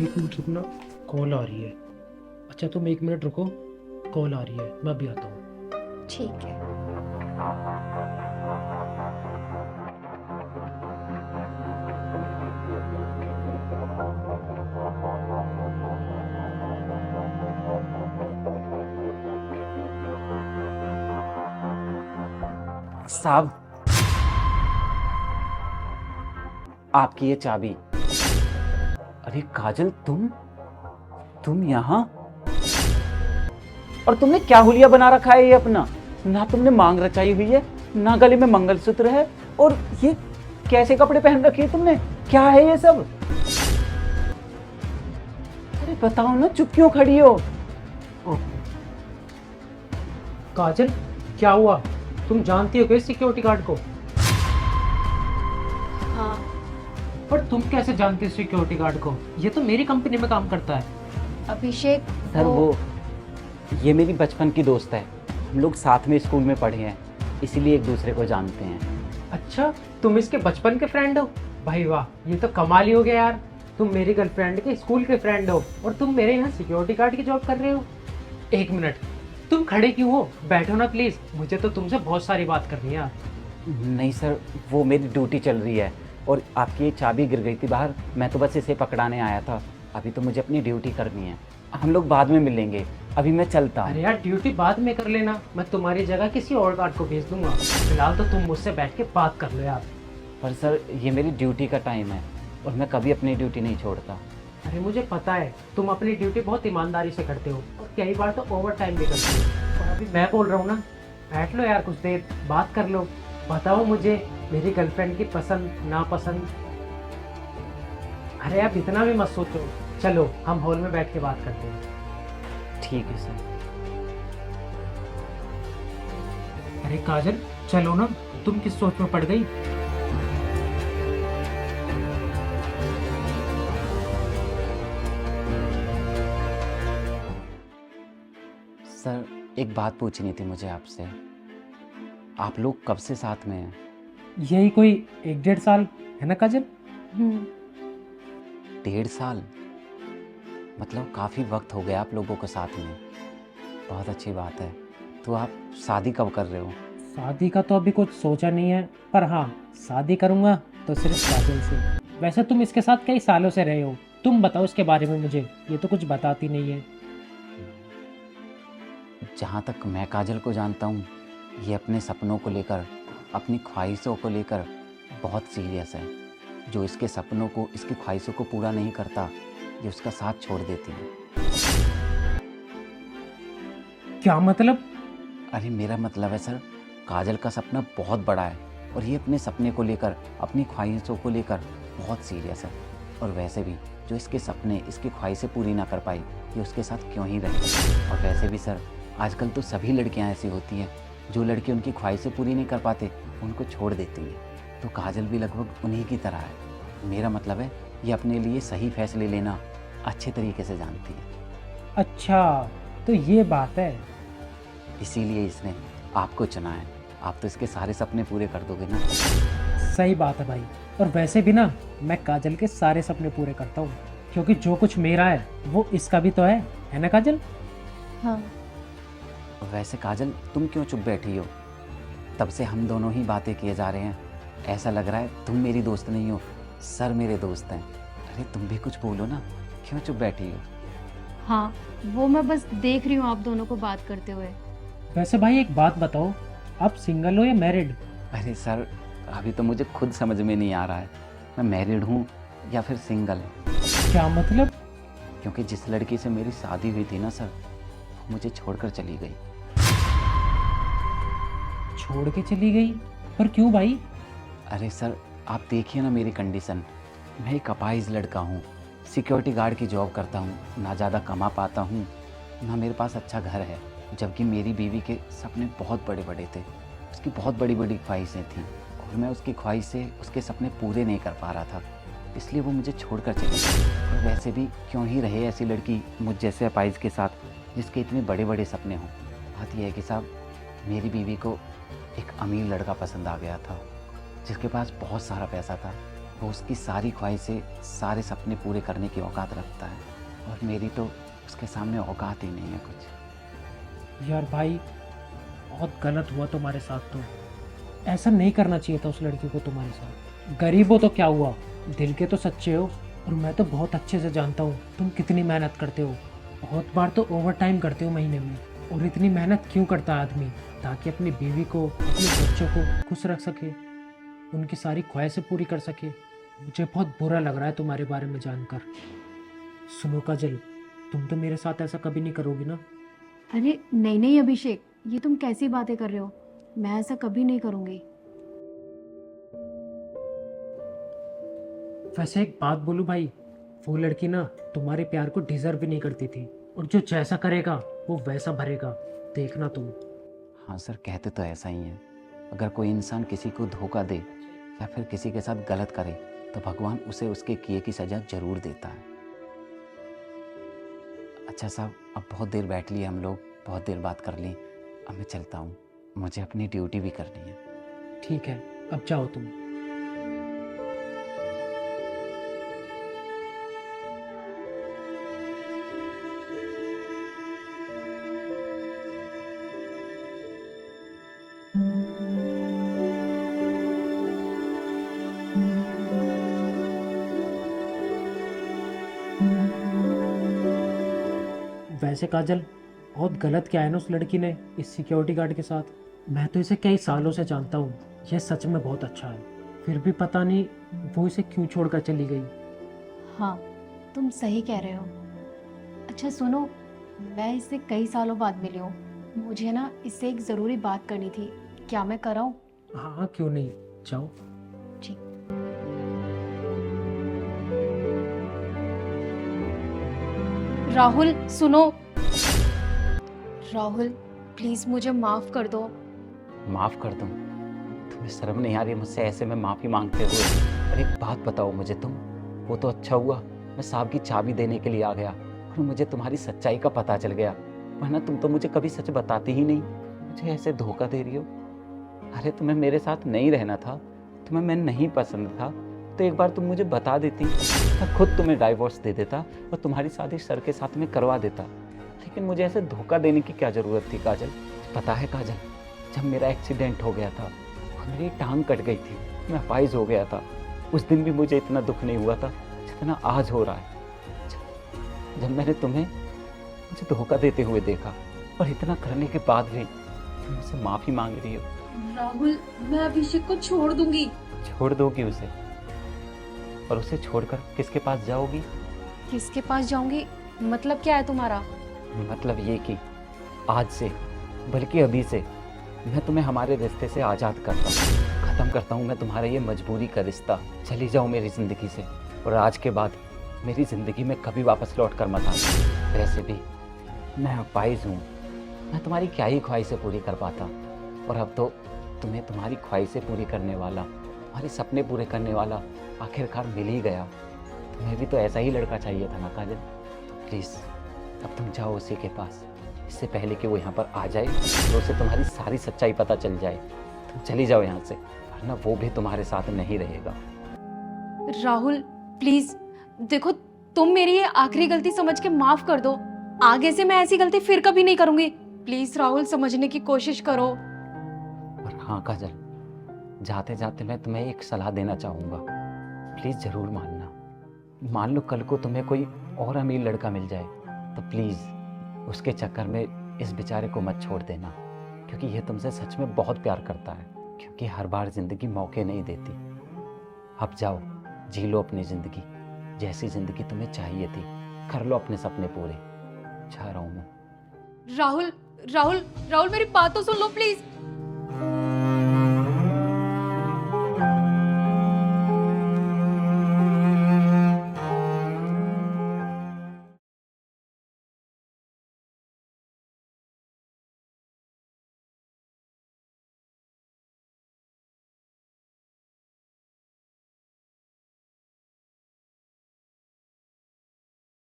एक मिनट रुकना, कॉल आ रही है। अच्छा तुम एक मिनट रुको, कॉल आ रही है, मैं अभी आता हूँ। ठीक है। साहब, आपकी ये चाबी। अरे काजल, तुम यहाँ? और तुमने क्या हुलिया बना रखा है ये अपना? ना तुमने मांग रचाई हुई है, ना गले में मंगलसूत्र है, और ये कैसे कपड़े पहन रखे हैं तुमने? क्या है ये सब? अरे बताओ ना, चुप क्यों खड़ी हो? काजल, क्या हुआ? तुम जानती हो क्या इस सिक्योरिटी गार्ड को? हाँ। पर तुम कैसे जानती हो सिक्योरिटी गार्ड को? ये तो मेरी कंपनी में काम करता है। अभिषेक सर वो ये मेरी बचपन की दोस्त है, हम लोग साथ में स्कूल में पढ़े हैं, इसीलिए एक दूसरे को जानते हैं। अच्छा, तुम इसके बचपन के फ्रेंड हो? भाई वाह, ये तो कमाल ही हो गया यार। तुम मेरी गर्लफ्रेंड के स्कूल के फ्रेंड हो और तुम मेरे यहाँ सिक्योरिटी गार्ड की जॉब कर रहे हो। एक मिनट, तुम खड़े क्यों हो? बैठो ना प्लीज, मुझे तो तुमसे बहुत सारी बात करनी है यार। नहीं सर, वो मेरी ड्यूटी चल रही है और आपकी ये चाबी गिर गई थी बाहर, मैं तो बस इसे पकड़ाने आया था। अभी तो मुझे अपनी ड्यूटी करनी है, हम लोग बाद में मिलेंगे, अभी मैं चलता हूँ। अरे यार, ड्यूटी बाद में कर लेना, मैं तुम्हारी जगह किसी और गार्ड को भेज दूंगा। फिलहाल तो तुम मुझसे बैठ के बात कर लो यार। पर सर ये मेरी ड्यूटी का टाइम है और मैं कभी अपनी ड्यूटी नहीं छोड़ता। अरे मुझे पता है, तुम अपनी ड्यूटी बहुत ईमानदारी से करते हो और कई बार तो ओवर टाइम भी करते हो। और अभी मैं बोल रहा हूँ ना, बैठ लो यार, कुछ देर बात कर लो। बताओ मुझे मेरी गर्लफ्रेंड की पसंद नापसंद। अरे आप इतना भी मत सोचो, चलो हम हॉल में बैठ के बात करते हैं। ठीक है सर। अरे काजल, चलो ना, तुम किस सोच में पड़ गई? सर एक बात पूछनी थी मुझे आपसे, आप लोग कब से साथ में हैं? यही कोई 1-1.5 साल है ना काजल? 1.5 साल? मतलब काफ़ी वक्त हो गया आप लोगों को साथ में, बहुत अच्छी बात है। तो आप शादी कब कर रहे हो? शादी का तो अभी कुछ सोचा नहीं है, पर हाँ, शादी करूंगा तो सिर्फ काजल से। वैसे तुम इसके साथ कई सालों से रहे हो, तुम बताओ इसके बारे में मुझे, ये तो कुछ बताती नहीं है। जहाँ तक मैं काजल को जानता हूँ, ये अपने सपनों को लेकर, अपनी ख्वाहिशों को लेकर बहुत सीरियस है। जो इसके सपनों को, इसकी ख्वाहिशों को पूरा नहीं करता, ये उसका साथ छोड़ देती है। क्या मतलब? अरे मेरा मतलब है सर, काजल का सपना बहुत बड़ा है और ये अपने सपने को लेकर, अपनी ख्वाहिशों को लेकर बहुत सीरियस है। और वैसे भी जो इसके सपने, इसकी ख्वाहिशें पूरी ना कर पाई, ये उसके साथ क्यों ही रहे। और वैसे भी सर, आजकल तो सभी लड़कियां ऐसी होती हैं, जो लड़के उनकी ख्वाहिशें पूरी नहीं कर पाते उनको छोड़ देती हैं। तो काजल भी लगभग उन्हीं की तरह है। मेरा मतलब है, ये अपने लिए सही फैसले लेना अच्छे तरीके से जानती है। अच्छा, तो ये बात है। इसीलिए इसने आपको चुना है। आप तो इसके सारे सपने पूरे कर दोगे ना? सही बात है भाई। और वैसे भी ना, मैं काजल के सारे सपने पूरे करता हूँ, क्योंकि जो कुछ मेरा है वो इसका भी तो है ना काजल? हाँ। वैसे काजल, तुम क्यों चुप बैठी हो? तब से हम दोनों ही बातें किए जा रहे हैं, ऐसा लग रहा है तुम मेरी दोस्त नहीं हो, सर मेरे दोस्त हैं। अरे तुम भी कुछ बोलो ना, क्यों चुप बैठी हो? हाँ, वो मैं बस देख रही हूँ आप दोनों को बात करते हुए। वैसे भाई एक बात बताओ, आप सिंगल हो या मैरिड? अरे सर, अभी तो मुझे खुद समझ में नहीं आ रहा है, मैं मैरिड हूँ या फिर सिंगल। क्या मतलब? क्योंकि जिस लड़की से मेरी शादी हुई थी ना सर, वो मुझे छोड़कर चली गई। छोड़ के चली गई? पर क्यों भाई? अरे सर, आप देखिए ना मेरी कंडीशन, मैं एक अपाहिज लड़का हूँ, सिक्योरिटी गार्ड की जॉब करता हूँ, ना ज़्यादा कमा पाता हूँ, ना मेरे पास अच्छा घर है। जबकि मेरी बीवी के सपने बहुत बड़े बड़े थे, उसकी बहुत बड़ी बड़ी ख्वाहिशें थीं और मैं उसकी ख्वाहिशें, उसके सपने पूरे नहीं कर पा रहा था, इसलिए वो मुझे छोड़कर चली गई। और वैसे भी क्यों ही रहे ऐसी लड़की मुझ जैसे अपाहिज के साथ, जिसके इतने बड़े बड़े सपने हों। बात यह है कि साहब, मेरी बीवी को एक अमीर लड़का पसंद आ गया था, जिसके पास बहुत सारा पैसा था वो उसकी सारी ख्वाहिशें, सारे सपने पूरे करने की औकात रखता है, और मेरी तो उसके सामने औकात ही नहीं है कुछ। यार भाई, बहुत गलत हुआ तुम्हारे साथ। तो ऐसा नहीं करना चाहिए था उस लड़की को तुम्हारे साथ। गरीब हो तो क्या हुआ, दिल के तो सच्चे हो। और मैं तो बहुत अच्छे से जानता हूँ तुम कितनी मेहनत करते हो। बहुत बार तो ओवर टाइम करते हो महीने में। और इतनी मेहनत क्यों करता है आदमी? ताकि अपनी बीवी को, अपने बच्चों को खुश रख सके, उनकी सारी ख्वाहिशें पूरी कर सके। मुझे बहुत बुरा लग रहा है तुम्हारे बारे में जानकर। सुनो काजल, तुम तो मेरे साथ ऐसा कभी नहीं करोगी ना? अरे नहीं नहीं अभिषेक, ये तुम कैसी बातें कर रहे हो? मैं ऐसा कभी नहीं करूँगी। वैसे एक बात बोलूं भाई, वो लड़की ना तुम्हारे प्यार को डिजर्व भी नहीं करती थी। और जो जैसा करेगा वो वैसा भरेगा, देखना तुम। हाँ सर, कहते तो ऐसा ही है। अगर कोई इंसान किसी को धोखा दे या फिर किसी के साथ गलत करे तो भगवान उसे उसके किए की सजा जरूर देता है। अच्छा साहब, अब बहुत देर बैठ लिए हम लोग, बहुत देर बात कर ली। अब मैं चलता हूँ, मुझे अपनी ड्यूटी भी करनी है। ठीक है, अब जाओ तुम। वैसे काजल, बहुत गलत किया है ना उस लड़की ने इस सिक्योरिटी गार्ड के साथ। मैं तो इसे कई सालों से जानता हूँ, यह सच में बहुत अच्छा है। फिर भी पता नहीं वो इसे क्यों छोड़कर चली गई। हाँ, तुम सही कह रहे हो। अच्छा सुनो, मैं इससे कई सालों बाद मिली हूँ। मुझे ना इससे एक ज़रूरी बात करनी थी। क्या मैं कराऊँ? हाँ हाँ, क्यों नहीं, जाओ। ठीक। राहुल सुनो। राहुल प्लीज मुझे माफ कर दो। माफ़ कर दूँ? तुम्हें शर्म नहीं आ रही मुझसे ऐसे में माफ़ी मांगते हुए? और एक बात बताओ मुझे तुम, वो तो अच्छा हुआ मैं साहब की चाबी देने के लिए आ गया और मुझे तुम्हारी सच्चाई का पता चल गया, वरना तुम तो मुझे कभी सच बताती ही नहीं। मुझे ऐसे धोखा दे रही हो। अरे तुम्हें मेरे साथ नहीं रहना था, तुम्हें मैं नहीं पसंद था, तो एक बार तुम मुझे बता देती, मैं खुद तुम्हें डाइवोर्स दे देता और तुम्हारी शादी सर के साथ में करवा देता। लेकिन मुझे ऐसे धोखा देने की क्या ज़रूरत थी काजल? पता है काजल, जब मेरा एक्सीडेंट हो गया था और मेरी टांग कट गई थी, मैं अपाहिज हो गया था, उस दिन भी मुझे इतना दुख नहीं हुआ था जितना आज हो रहा है। जब मैंने तुम्हें मुझे धोखा देते हुए देखा और इतना करने के बाद भी तुम मुझसे माफ़ी मांग रही हो। राहुल मैं अभिषेक को छोड़ दूंगी। छोड़ दोगी उसे? और उसे छोड़कर किसके पास जाओगी? किसके पास जाऊंगी? मतलब क्या है तुम्हारा? मतलब ये कि आज से, बल्कि अभी से, मैं तुम्हें हमारे रिश्ते से आज़ाद करता हूँ, ख़त्म करता हूँ मैं तुम्हारा ये मजबूरी का रिश्ता। चली जाओ मेरी ज़िंदगी से, और आज के बाद मेरी ज़िंदगी में कभी वापस लौट कर मत आना। वैसे भी मैं अपाहिज हूँ, मैं तुम्हारी क्या ही ख्वाहिशें पूरी कर पाता, और अब तो तुम्हें तुम्हारी ख्वाहिशें पूरी करने वाला, तुम्हारे सपने पूरे करने वाला आखिरकार मिल ही गया। तुम्हें भी तो ऐसा ही लड़का चाहिए था ना काजल? तो प्लीज़ अब तुम जाओ उसी के पास, इससे पहले कि वो यहाँ पर आ जाए और उसे तुम्हारी सारी सच्चाई पता चल जाए। तुम चली जाओ यहाँ से, वरना वो भी तुम्हारे साथ नहीं रहेगा। राहुल प्लीज देखो, तुम मेरी ये आखिरी गलती समझ के माफ कर दो। आगे से मैं ऐसी गलती फिर कभी नहीं करूंगी। प्लीज राहुल समझने की कोशिश करो। और हाँ काजल, जाते जाते मैं तुम्हें एक सलाह देना चाहूँगा, प्लीज़ ज़रूर मानना। मान लो कल को तुम्हें कोई और अमीर लड़का मिल जाए तो प्लीज़ उसके चक्कर में इस बेचारे को मत छोड़ देना, क्योंकि यह तुमसे सच में बहुत प्यार करता है। क्योंकि हर बार ज़िंदगी मौके नहीं देती। अब जाओ, जी लो अपनी ज़िंदगी, जैसी ज़िंदगी तुम्हें चाहिए थी, कर लो अपने सपने पूरे। जा रहा हूँ मैं। राहुल राहुल राहुल मेरी बात तो सुन लो प्लीज।